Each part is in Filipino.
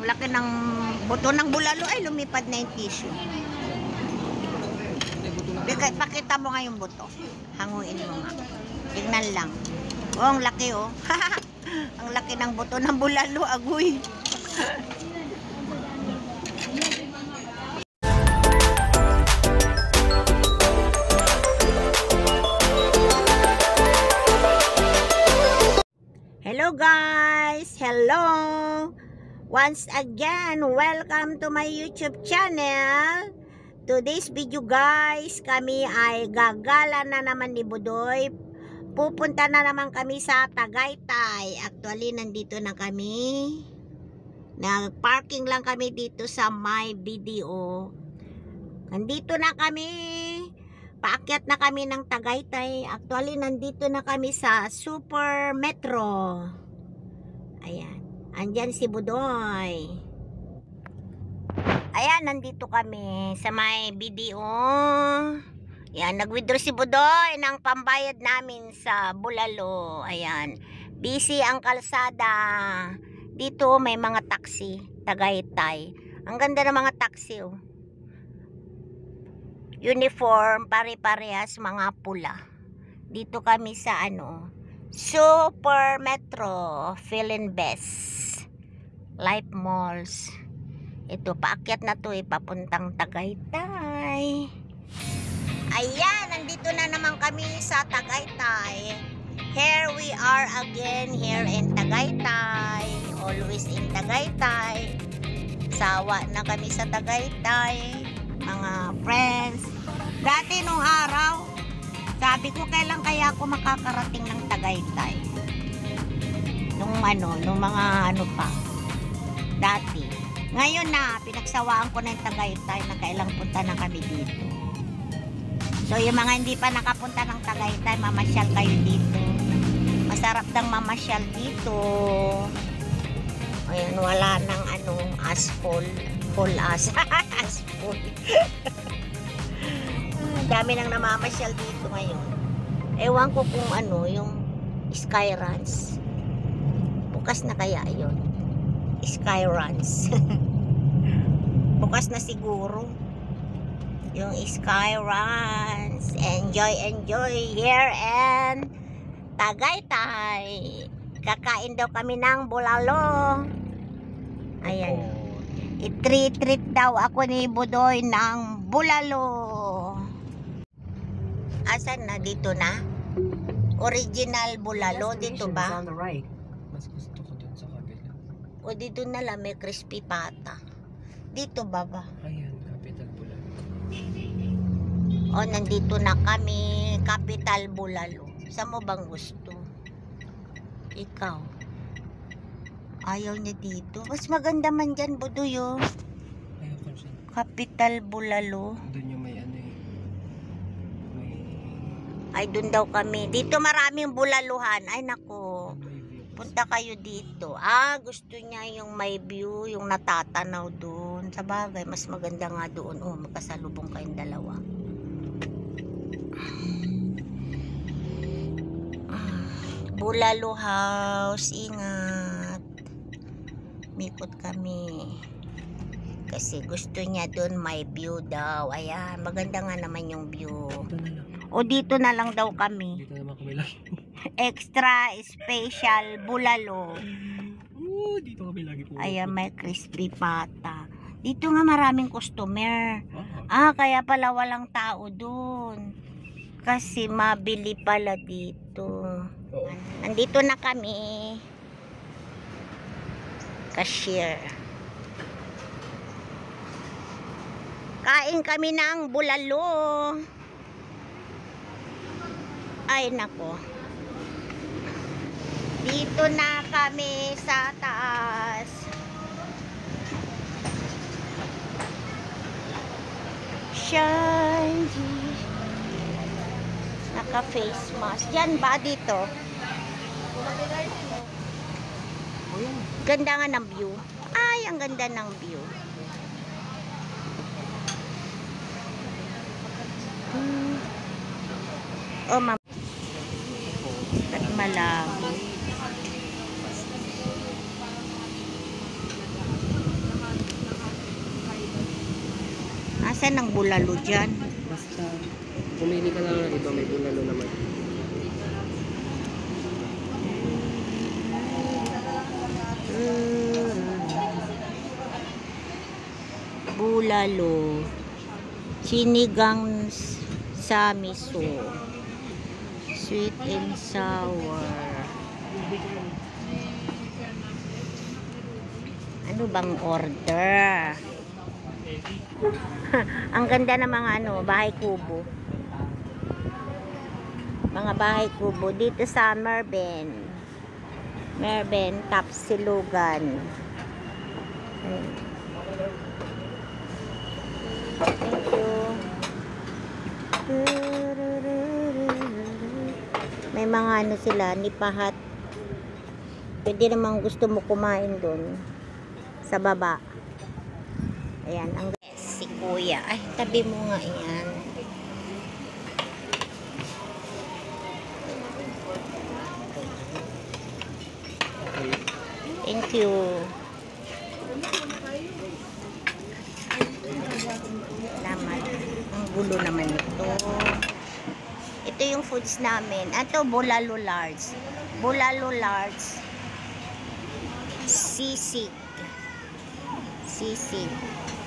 laki ng buto ng bulalo. Ay, lumipad na yung tissue. Pakita mo nga yung buto. Hanguin mo nga. Tignan lang. Oh, ang laki oh. Ang laki ng buto ng bulalo, agoy. Hello guys! Hello! Once again, welcome to my YouTube channel. Today's video guys, kami ay gagala na naman ni Budoy. Pupunta na naman kami sa Tagaytay. Actually, nandito na kami. Nag-parking lang kami dito sa my video. Nandito na kami. Paakyat na kami ng Tagaytay. Actually, nandito na kami sa Super Metro. Ayan. Andyan si Budoy. Ayan, nandito kami sa may video. Ayan, nag-withdraw si Budoy ng pambayad namin sa Bulalo. Ayan. Busy ang kalsada. Dito may mga taxi. Tagaytay. Ang ganda ng mga taxi oh. Uniform, pare-parehas, mga pula. Dito kami sa Super Metro, Philinvest, Life Malls. Ito, paakyat na to papuntang Tagaytay. Ayan, nandito na naman kami sa Tagaytay. Here we are again, here in Tagaytay. Always in Tagaytay. Sawa na kami sa Tagaytay. Mga friends. Dati nung araw, sabi ko kailan kaya ako makakarating ng Tagaytay. Nung mga pa. Dati. Ngayon na, pinagsawaan ko na yung Tagaytay na kailang punta na kami dito. So yung mga hindi pa nakapunta ng Tagaytay, mamasyal kayo dito. Masarap dang mamasyal dito. Ayan, wala nang asphalt. Full asphalt. Dami nang namamasyal dito ngayon. Ewan ko kung yung Skyruns. Bukas na kaya yun. Skyruns. Bukas na siguro. Yung Skyruns. Enjoy here and Tagaytay. Kakain daw kami ng bulalo. Ayan. I-treat daw ako ni Budoy ng bulalo. Asan na? Dito na? Original bulalo. Dito ba? Mas gusto ko dun sa kabila. O dito na lang may crispy pata. Dito ba ba? Ayan, Capital Bulalo. O nandito na kami. Capital Bulalo. Saan mo bang gusto? Ikaw? Ayaw niya dito. Mas maganda man dyan, Budoy, oh. Ayaw ko siya. Capital Bulalo. Doon yung may Ay, doon daw kami. Dito maraming bulaluhan. Ay, nako. may view. Punta kayo dito. Gusto niya yung may view, yung natatanaw doon. Sa bagay, mas maganda nga doon. Oh, magkasalubong kayong dalawa. Bulalo House. Ingat. Mikot kami. Kasi gusto niya doon may view daw. Ayan, maganda nga naman yung view. Dito na lang. O dito na lang daw kami. Dito naman kami lang. Extra special bulalo. Dito kami lagi po. Ayan, may crispy pata. Dito nga maraming customer. Ah. Kaya pala walang tao doon. Kasi mabili pala dito. Oo. Nandito na kami. Cashier. Kain kami ng bulalo. Ay nako. Dito na kami sa taas. Shine. Naka face mask. Diyan ba dito? Ganda nga ng view. Ay, ang ganda ng view. Oh, ma'am. At malaki. Asan ang bulalo dyan? Basta, pumili ka lang ng iba, may bulalo naman. Bulalo. Sinigang sa miso. Sweet and sour. Ano bang order? Ang ganda ng mga bahay kubo. Mga bahay kubo dito sa Merben. Merben, Tapsilugan. Thank you. May mga sila, nipahat. Pwede namang gusto mo kumain doon sa baba. Ayan, ang si kuya. Ay, tabi mo nga yan. Thank you. Salamat. Ang gulo naman ito. Ito yung foods namin. Ito, bulalo large. Bulalo large. Sisig. Sisig.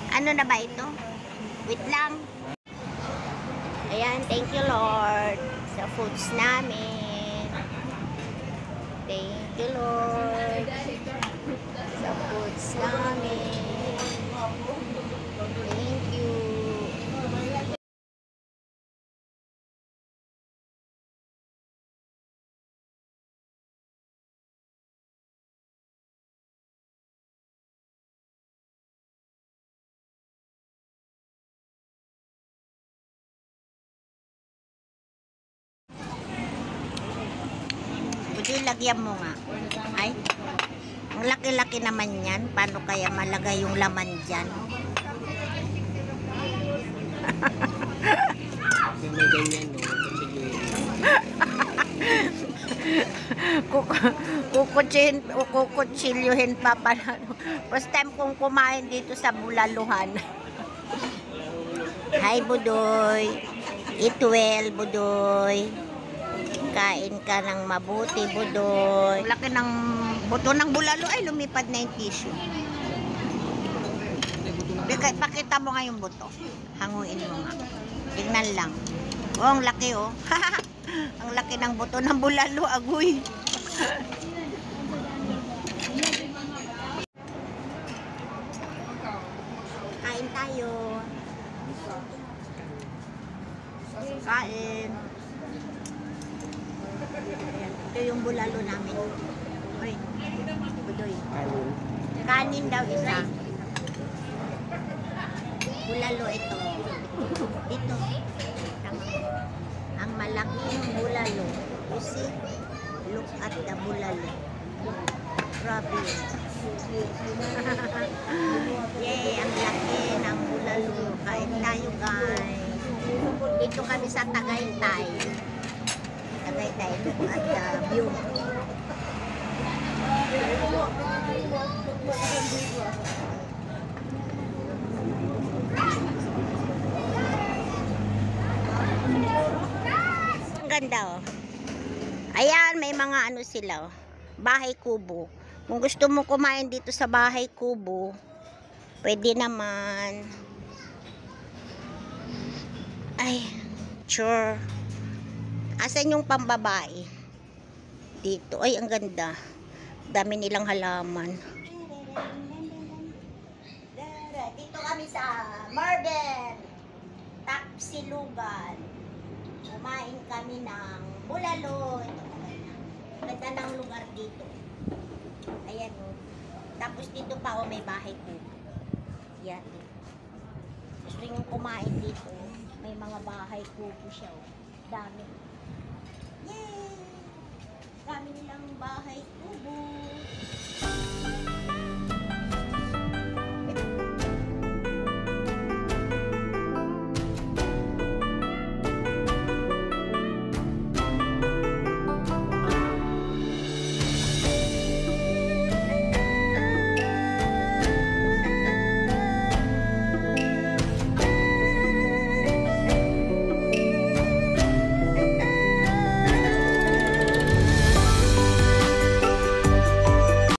Ano na ba ito? Wait lang. Ayan, thank you Lord sa foods namin. Thank you Lord sa foods namin. Thank you. Budoy, lagyan mo nga. Ay, ang laki-laki naman yan. Paano kaya malagay yung laman dyan? May ganyan, no? Kukutsilyuhin pa pala. First time kong kumain dito sa Bulaluhan. Hi, Budoy. Eat well, Budoy. Kain ka ng mabuti, Budoy. Laki ng buto ng bulalo. Ay, lumipad na yung tissue. Pakita mo nga yung buto. Hanguin mo nga. Tingnan lang. Oh, ang laki oh. Ang laki ng buto ng bulalo, agoy. Kain tayo. Kain. Ito yung bulalo namin. Uy, Budoy. Kanin daw isa. Bulalo ito. Ito. Ang malaking bulalo. You see? Look at the bulalo. Grabe. Yay, ang laki ng bulalo. Kain tayo, guys. Dito kami sa Tagaytay. Tagaytay. Look at the view. Ang ganda oh. Ayan, may mga ano sila oh. Bahay kubo. Kung gusto mo kumain dito sa bahay kubo, pwede naman. Ay, sure. Asan yung pambabae? Dito. Ay, ang ganda. Dami nilang halaman. Dito kami sa Merben, Tapsilugan. Kumain kami ng bulalo. Ito, ganda ng lugar dito. Ayan o. Tapos dito pa o may bahay ko. Yan. Gusto nyo kumain dito. May mga bahay kubo siya o. Dami. Yay! Dami nilang bahay kubo.